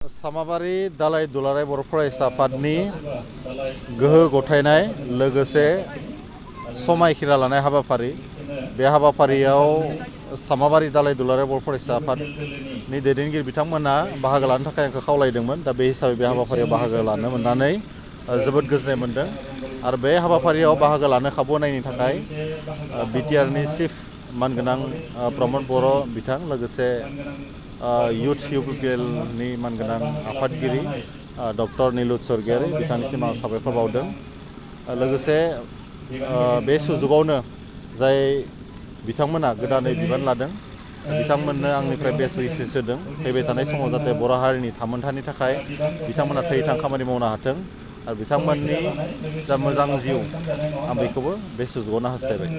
सामाबारि दालाइ दुलाराय बर' फरायसा आफादनि गोहो गथायनाय लोगोसे समायखिरा लानाय हाबाफारि बे हाबाफारियाव सामाबारि दालाइ दुलाराय बर' फरायसा आफादनि दैदेनगिरि बिथांमोना बाहागो लानो थाखाय आंखौ खावलायदोंमोन। दा बे हिसाबै बे हाबाफारियाव बाहागो लानो मोननानै जोबोद गोजोननाय मोनदों आरो बे हाबाफारियाव बाहागो लानो खाबु होनायनि थाखाय बिटिआरनि चिफ मानगोनां प्रमद बर' बिथां लोगोसे युथ इउपिपिएलनि मानगोनां आफादगिरि डक्टर निलुत स्वर्गियारि बिथांनिसिम आं साबायखर बावदों। लोगोसे बे सुजुगावनो जाय बिथांमोना गोदानै बिबान लादों बिथांमोननो आंनिफ्राय बेस्ट उइसेस होदों। फैबाय थानाय समाव जाहाथे बर' हारिनि थामोन्थानि थाखाय बिथांमोना थै-थां खामानि मावनो हाथों आरो बिथांमोननि जा मोजां जिउ आं बेखौबो बे सुजुगावनो हास्थायबाय।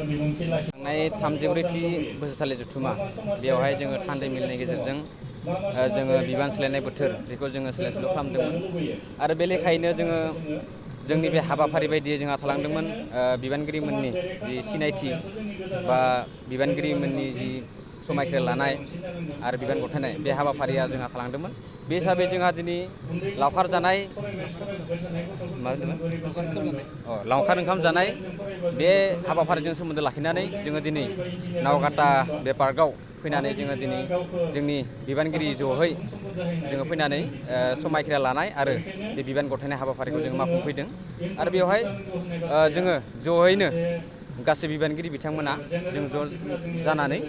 थांनाय 33थि बोसोरसालि जथुमा बेवहाय जोङो थान्दै मेलनि गेजेरजों जोङो बिबान सोलायनाय बोथोर बेखौ जोङो सोलाय सोल' खालामदोंमोन आरो बे लेखायैनो जोङो जोंनि बे हाबाफारि बायदियै जोंहा थालांदोंमोन बिबानगिरिमोननि जि सिनायथि बा बिबानगिरिमोननि जि समायखिरा लानाय आरो बिबान गथायनाय बे हाबाफारिया जोंहा थालांदोंमोन। बे हिसाबै जोंहा दिनै लावखार जानाय लावखार ओंखाम जानाय बे हाबाफारिजों सोमोन्दो लाखिनानै जोङो दिनै नावकाटा बे पार्कआव फैनानै जोङो दिनै जोंनि बिबानगिरि जहै जोङो फैनानै समायखिरा लानाय आरो बे बिबान गथायनाय हाबाफारिखौ जोङो मावफुंफैदों आरो बेवहाय जोङो जयैनो गासै बिबानगिरि बिथांमोना जों ज' जानानै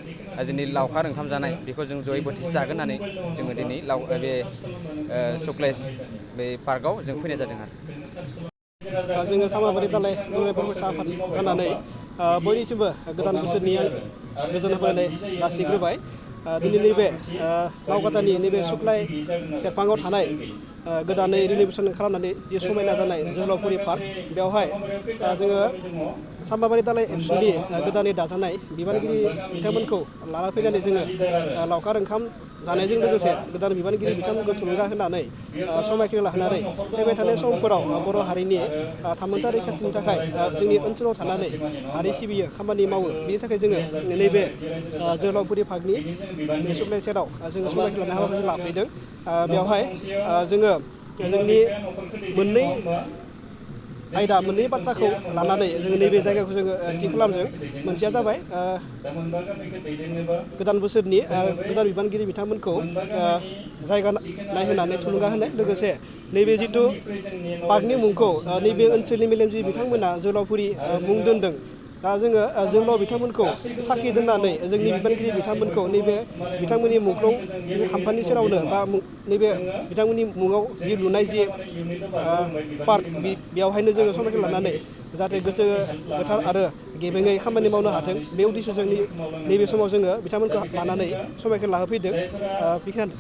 जोंनि लावखार ओंखाम जानाय बेखौ जों जयै बोथिसे जागोन होननानै जोङो दिनै बे सुक्लाय बे पार्कआव जों फैनाय जादों आरो जोङो सामाबारि दालाइ दुलाराय बर' फरायसा आफाद जानानै बयनिसिमबो गोदान बोसोरनि गोजोन हामलायनाय जासिग्रोबाय। दिनै नैबे नावकाटानि नैबे सुक्लाय सेरफाङाव थानाय गोदानै रिनिउवेसन खालामनानै जि समायना जानाय जोहोलावफुरि पार्क बेवहाय जोङो सामाबारि दालाइ एबसुनि गोदानै दाजानाय बिबानगिरि बिथांमोनखौ लाना फैनानै जोङो लावखार ओंखाम जानायजों लोगोसे गोदान बिबानगिरि बिथांमोनखौ थुलुंगा होनानै समायखिरा लाहोनानै फैबाय थानाय समफोराव बर' हारिनि थामोन्था रैखाथिनि थाखाय जोंनि ओनसोलाव थानानै हारि सिबियो खामानि मावो। बिनि थाखाय जोङो नैबे जोहोलावफुरि पार्कनि बे सुक्लाय सेराव जोङो समायखिरा लानाय हाबाफारि लाफैदों। बेवहाय जोङो जोंनि मोननै आयदा मोननै बाथ्राखौ लानानै जोङो नैबे जायगाखौ जोङो थि खालामदों। मोनसेया जाबाय गोदान बोसोरनि गोदान बिबानगिरि बिथांमोनखौ जायगा नायहोनानै थुलुंगा होनाय लोगोसे नैबे जिथु पार्कनि मुंखौ नैबे ओनसोलनि मेलेमजिबि बिथांमोना जोहोलावफुरि मुं दोनदों। दा जोङो जोहोलाव बिथांमोनखौ साखि दोननानै जोंनि बिबानगिरि बिथांमोनखौ नैबे बिथांमोननि मुंख्लं खाम्फानि सेरावनो बा नैबे बिथांमोननि मुङाव जि लुनाय जि पार्क बेयावहायनो जोङो समायखिरा लानानै जाहाथे गोसो गोथार आरो गेबेङै खामानि मावनो हाथों बे उद्देश्य जोंनि नैबे समाव जोङो बिथांमोनखौ लानानै समायखिरा लाहोफैदों। बेखिनियानो।